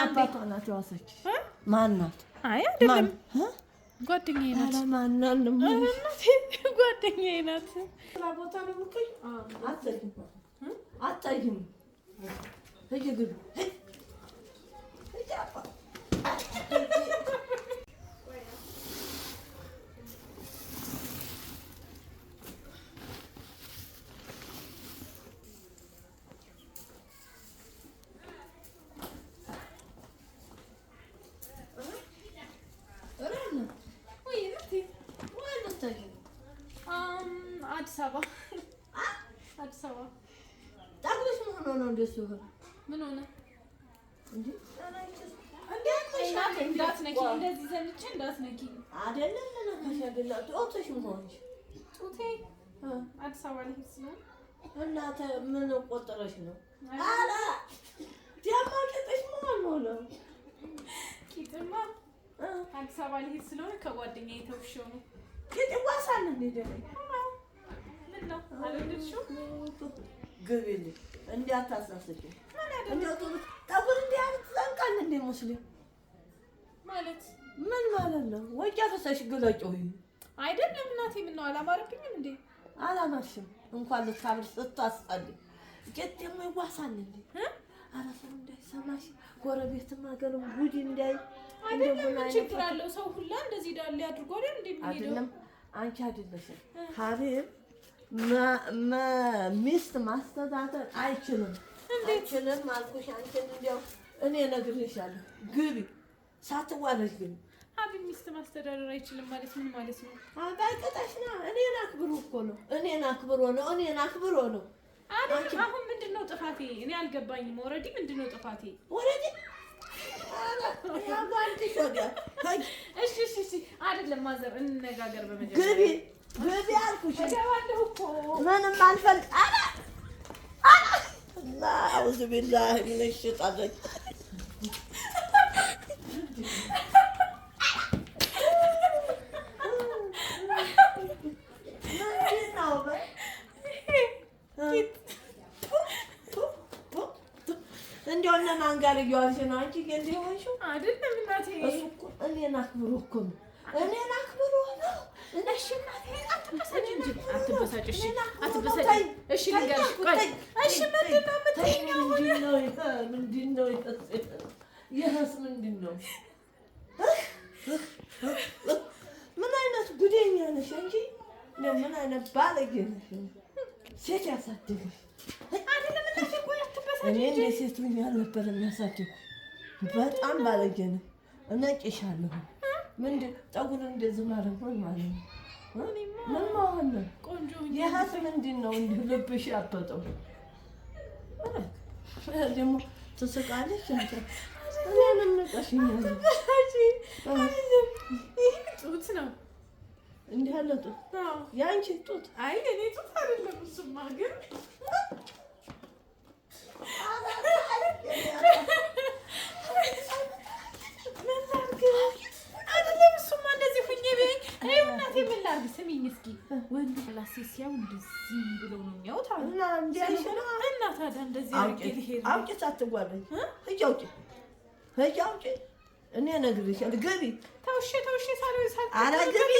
አባቷ ናት ያወሰች ማናት? አይ አይደለም ጓደኛዬ ናት። አረ ማናን ነው ጓደኛዬ ናት። ስራ ቦታ ነው የምትይ? አታይም ሂጂ ግቢ ሂጂ አባ አዲስ አበባ ታግለሽ ምን ሆነ ነው እንደሱ ምን ሆነ እንዴ? እንዳትነኪ እንደዚህ ዘንጬ እንዳትነኪ አይደለም ለነካሽ አይደለም ጦትሽ ሆነሽ ጦቴ አዲስ አበባ ላይ ነው እናተ ምን ቆጥረሽ ነው? አላ ዲያማከተሽ ምን ሆነ ኪጥማ አዲስ አበባ ላይ ስለሆነ ከጓደኛዬ ተውሽው ነው ከጥዋሳን እንደደረኝ ነው አለልሽው ግቢል እንዲያታሳስሽ እንደው ታውቁ እንዲያታንቃል እንደ ሙስሊም ማለት ምን ማለት ነው? ወጫ ፈሰሽ ገለጨው አይደለም እናቴ ምን ነው አላማረብኝም እንዴ? አላማሽም እንኳን ልታብር ስታስጣል ጀደም ይዋሳል እንዴ? አራሰው እንዳይሰማሽ ጎረቤትም ሀገርም ጉድ እንዳይ አይደለም ችግር አለው ሰው ሁላ እንደዚህ ዳል ያድርጎ አይደል እንዴ? አይደለም አንቺ አይደለሽም ሀቢብ ሚስት ማስተዳደር አይችልም። አይችልም አልኩሽ። አንቺን እንደው እኔ እነግርሻለሁ ግቢ ሳትዋለሽ ግቢ። ሀቢብ ሚስት ማስተዳደር አይችልም ማለት ምን ማለት ነው? ባይቀጣሽ ነው። እኔን አክብሮ እኮ ነው። እኔን አክብሮ ነው። አሁን ምንድነው ጥፋቴ? እኔ አልገባኝም። ኦሬዲ ምንድነው ጥፋቴ? ኦሬዲ ያጓንትሽ ወዲያ እሺ አይደለም ማዘር እንነጋገር በመጀመሪያ ግቢ አልኩሽ። እገባለሁ እኮ ምንም አልፈልግ አውዝ ቢላህ ምን ሽጣለች እንደው እነማን አንጋር ይዋልሽ ነው አንቺ ገንዴ ሆንሽው አይደለም እናቴ እሱ እኮ እኔን አክብሮ እኮ ነው እኔን አክብሮ ነው እሺ እናቴ አትበሳጭ እንጂ አትበሳጭ እሺ ልንገርሽ ቆይ እሺ ምንድነው ይሄስ ምንድነው ምን አይነት ጉደኛ ነሽ አንቺ ነው ምን አይነት ባለጌ ነሽ ሴት ያሳደገሽ አይደለም እናቴ ቆይ አትበሳጭ እኔ እንደ ሴት ምን ያልነበር የሚያሳድግ በጣም ባለጌ ነሽ እነጭሻለሁ ምንድን ጠጉር እንደዚህ ማድረግ ምን ማለት ነው? ምን ማለት ነው? ቆንጆ ይሄስ ምንድነው እንዲህ ልብሽ ያበጠው ደግሞ ትስቃለች እንዴ? እኔንም ነቀሽኛል ጡት ነው እንዲህ ያለ ጡት ያንቺ ጡት አይ እኔ ጡት አይደለም እሱማ ግን አይደለም እሱማ እንደዚህ ሁኜ በይ እናቴ ምን ላድርግ ስሚኝ እስኪ ወንድ ላሴሲያው እንደዚህ ብለው ነው የሚያዩት አሉ እና እንዲያይሽ እና ታዲያ እንደዚህ አድርጌ ልሄድ አውጪ ሳትጓለኝ ሂጂ አውጪ እኔ እነግርሻለሁ ግቢ ተውሽ ሳልወይ ኧረ ግቢ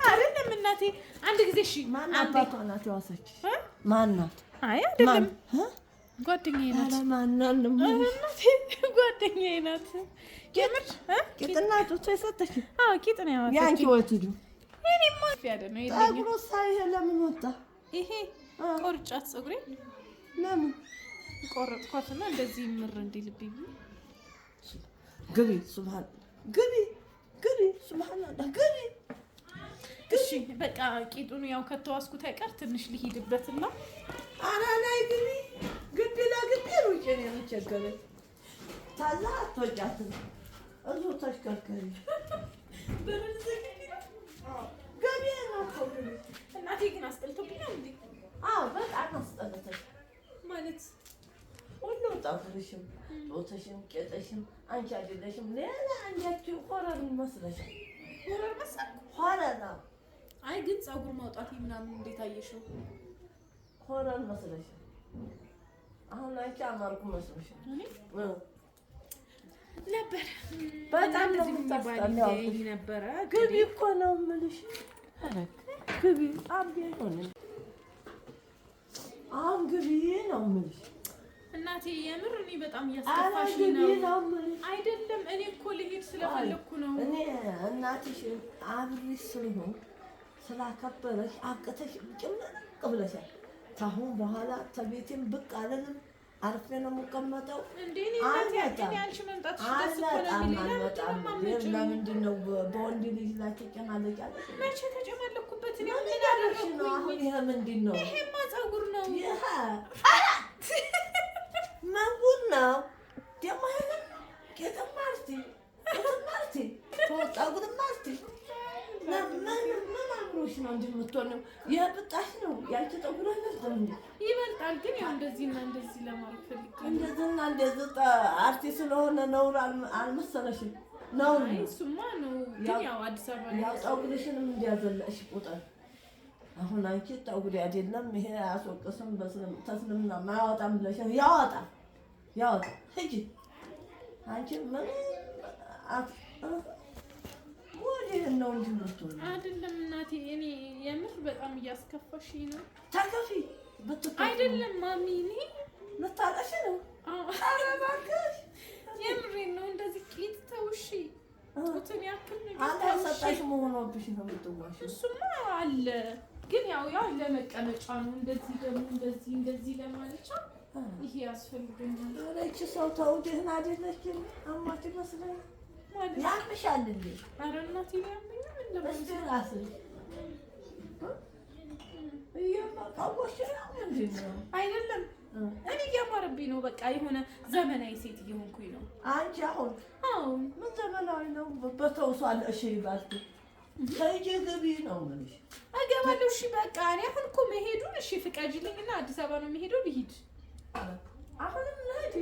አይደለም እናቴ አንድ ጊዜ እሺ ማን አባቷ ናት ያወሰች ማናት? አይ አይደለም ጓደኛዬ ናት። ኧረ ማናን ነው እናቴ ጓደኛዬ ናት። የምር ቂጥና ጡት የሰጠች ቂጥ ነው ያወሰች ያንቺ ወትዱ እኔማ ያደ ነው ይለኝ ፀጉሩ ሳይሄ ለምን ወጣ? ይሄ ቆርጫት ፀጉሬ ለምን ቆረጥኳትና እንደዚህ ምር እንዲልብኝ ግቢ ሱብሃንአላህ ግቢ እሺ በቃ ቂጡን ያው ከተዋስኩት አይቀር ትንሽ ልሂድበትና አናናይ ግቢ ለግቢ ሩጭ ነው የምቸገረኝ ታዛ አትወጫትም እዚሁ ተሽከርከሪ ገቢ ነው እኮ እናቴ ግን አስጠልቶብኛል እንዴ? በጣም አስጠልቶኝ ማለት ሁሉ ጠጉርሽም ጦትሽም ቄጥሽም አንቺ አይደለሽም ሌላ አንቺ ሆረር መስለሻል። ሆረር መሰል ሆረር አይ ግን ፀጉር ማውጣት ምናምን እንዴት አየሽው? ሆረር መስለሻል። አሁን አንቺ አማርኩ መስለሻል። እኔ ነበር በጣም ነው የምታስጠላው ነበረ። ግቢ እኮ ነው የምልሽ። ግቢ አምቢ ሆነ አሁን ግቢ ነው የምልሽ እናቴ። የምር እኔ በጣም እያስከፋሽኝ ነው። አይደለም እኔ እኮ ልሄድ ስለፈለኩ ነው። እኔ እናትሽ አብሬሽ ስለሆን ስላከበረሽ አቅተሽ ጭምቅ ብለሻል። ከአሁን በኋላ ተቤቴም ብቅ አለንም አርፌ ነው የምቀመጠው። ለምንድን ነው በወንድ ልጅ ላይ ትጨማለቂያለሽ? መቼ ተጨማለኩበት? አሁን ይሄ ምንድን ነው? ይሄማ ፀጉር ነው። መንጉድ ነው ደግሞ ጌጥም ማርቲ ፀጉርም ማርቲ ምን አምሮሽ ነው እንጂ የምትሆነው? ይሄ ብጣሽ ነው ያንቺ ፀጉር ይበልጣል። ግን ያው እንደዚህና እንደዚህ ለማድረግ ፈልጌ እንደዚህና እንደዚህ አርቲ ስለሆነ ነውር አልመሰለሽም? ነው እሱማ ነው። ግን ያው አዲስ አበባ ያው ፀጉርሽንም እንዲያዘለሽ ቁጥር አሁን አንቺ ፀጉር አይደለም ይሄ አስወቅስም ተስልምና ማያወጣም ብለሽ ያወጣል ሂጂ አንቺ ምን ወዲህ ነው እንጂ የምትሆነው አይደለም እናቴ። እኔ የምር በጣም እያስከፋሽኝ ነው። ታከፊ አይደለም ማሚ፣ እኔ ልታለሽ ነው። ኧረ እባክሽ የምሬን ነው። እንደዚህ ቂጥ ተውሺ ጡትን ያክል ነገር አልሰጣሽ መሆኑብሽ ነው የምትዋሽ። እሱማ አለ ግን ያው ለመቀመጫ ነው። እንደዚህ ደግሞ እንደዚህ ለማለቻ ይሄ ያስፈልገኛል። ኧረ ይህች ሰው ተው፣ ደህና አይደለችም። አማት ይመስለኝ ያምሻል እንዴ? ኧረ እናቴ ያመኛል። እስኪ እራስሽ አይደለም እኔ እያማረብኝ ነው። በቃ የሆነ ዘመናዊ ሴት እየሆንኩኝ ነው። አንቺ አሁን ምን ዘመናዊ ነው? በተውሷል። እሺ ይባልኩ ከእጄ ገቢ ነው የምልሽ። እገባለሁ። እሺ በቃ እኔ አሁን እኮ መሄዱን እሺ ፍቀጂልኝና አዲስ አበባ ነው የሚሄደው። ልሂድ አሁንም ልሂድ።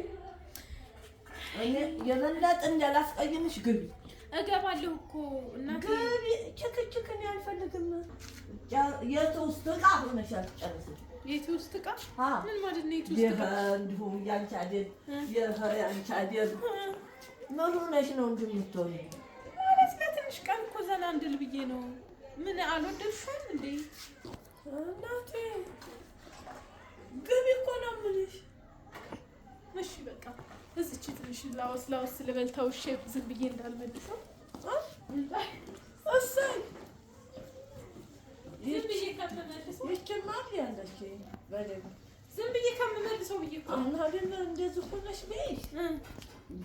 እኔ የበለጠ እንዳላስቀይምሽ ግቢ። እገባለሁ እኮ እናቴ። ግቢ። ችክችክ እኔ አልፈልግም። የት ውስጥ ዕቃ ሆነሻል። ጨርሰሽ የት ውስጥ ዕቃ? ምን ማለት ነው የት ውስጥ ዕቃ? እንዲሁ ያንቺ አይደል ያንቺ አይደል ምን ሆነሽ ነው እንጂ የምትሆኚው? ማለት ለትንሽ ቀን እኮ ዘና እንድል ብዬ ነው። ምን አልወደድሽም እንዴ እናቴ? ግቢ እኮ ነው የምልሽ። እሺ በቃ እዚች ትንሽ ላወስ ልበል። ተውሼ ዝም ብዬ እንዳልመልሰው። እሰይ ዝም ብዬ ከምመልሰው ይችማ ያለች በደምብ ዝም ብዬ ከምመልሰው ብዬ እኮ እና አይደለ እንደዚህ ሆነሽ በይሽ።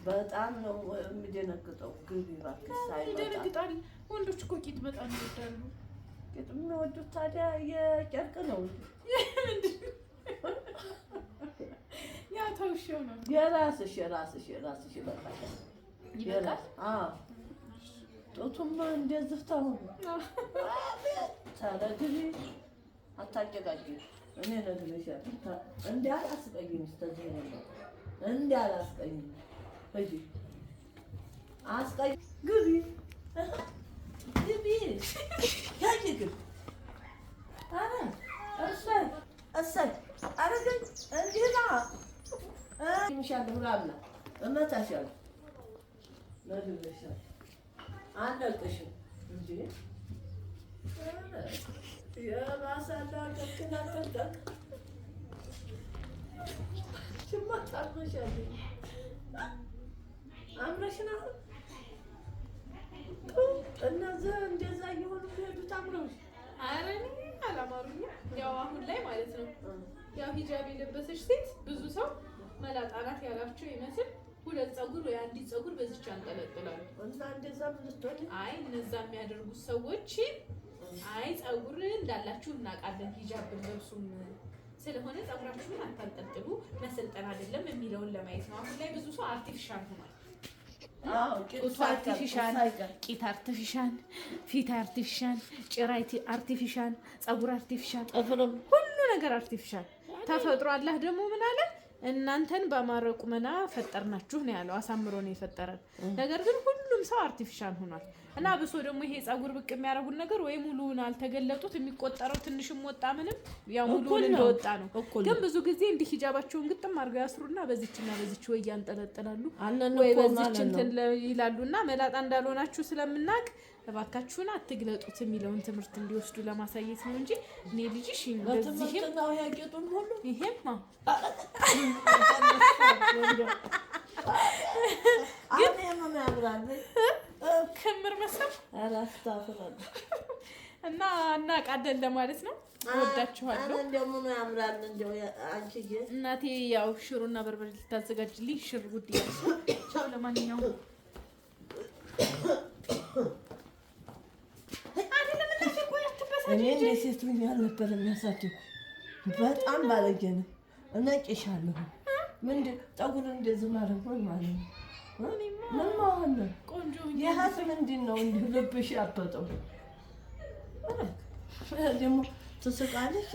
በጣም ነው የሚደነግጠው። ግቢ እባክሽ። ይደነግጣል። ወንዶች እኮ ቂጥ በጣም ይወዳሉ። ቂጥ የሚወዱት ታዲያ የጨርቅ ነው። ያ ተውሼው ነው። የራስሽ ይበቃል። ጡቱማ እንደዚህ ታሁን ታረግቢ አታጨቃጭ። እኔ ነግሬሻለሁ እንዳላስቀይም ስተዚህ ነው እንዳላስቀይም እጂ አስቀይ ግቢ ያጂ ግቢ። አረ እሰይ አረገኝ እንዲና ይምሻለሁ ብላብላ እመታሻለሁ ነግሬሻለሁ። አለቅሽም እንጂ የባሰላ ከትናተንጠቅ ሽማጣመሻለ አምረሽና እነዚህ እንደዛ እየሆኑ ሄዱት አምረውሽ። ኧረ እኔ አላማሩኝም። ያው አሁን ላይ ማለት ነው ያው ሂጃብ የለበሰች ሴት ብዙ ሰው መላጣ ናት ያላቸው ይመስል ሁለት ፀጉር ወይ አንዲት ፀጉር በዚች አንጠለጥላሉ። እና እንደዛ ብትሆን አይ እነዛ የሚያደርጉት ሰዎች አይ ፀጉር እንዳላችሁ እናውቃለን ሂጃብ ብትለብሱም ስለሆነ ፀጉራችሁን አታንጠልጥሉ መሰልጠን አይደለም የሚለውን ለማየት ነው። አሁን ላይ ብዙ ሰው አርቲፊሻል ሆኗል። ጡት አርቲፊሻል፣ ቂጥ አርቲፊሻል፣ ፊት አርቲፊሻል፣ ጭራ አርቲፊሻል፣ ፀጉር አርቲፊሻል፣ ጥፍርም ሁሉ ነገር አርቲፊሻል። ተፈጥሮ አላህ ደግሞ ምን አለ? እናንተን በአማረ ቁመና ፈጠርናችሁ ነው ያለው። አሳምሮ ነው የፈጠረን። ነገር ግን ሁሉም ሁሉም ሰው አርቲፊሻል ሆኗል። እና ብሶ ደግሞ ይሄ ፀጉር ብቅ የሚያደርጉን ነገር ወይ ሙሉውን አልተገለጡት የሚቆጠረው ትንሽም ወጣ ምንም ያው ሙሉውን እንደወጣ ነው። ግን ብዙ ጊዜ እንዲህ ሂጃባቸውን ግጥም አድርገው ያስሩና በዚችና በዚች ወይ ያንጠለጥላሉ ወይ በዚች እንትን ይላሉና መላጣ እንዳልሆናችሁ ስለምናቅ እባካችሁን አትግለጡት የሚለውን ትምህርት እንዲወስዱ ለማሳየት ነው እንጂ እኔ ልጅሽ እንደዚህም ነው ያጌጡን ሁሉ ይሄማ ምን ያምራል ክምር መሰል አላስታፈራል እና እናቃደን ለማለት ነው። ወዳችኋለሁ። እንደው ምን ያምራል እንደው አንቺዬ እናቴ ያው ሽሮና በርበሬ ልታዘጋጅልኝ ሽር ጉድ ያለች ቻው። ለማንኛውም እኔ እንደ ሴት ሆኜ አልነበረ የሚያሳድጉ በጣም ባለጌ ነው። እነጭሻለሁ ምንድን ፀጉርን እንደዚህ ማድረግ ምን ማለት ነው? ምን መሆን ነው? ቆንጆ ይሀት ምንድን ነው እንዲሁ ልብሽ ያበጠው ደግሞ ትስቃለች።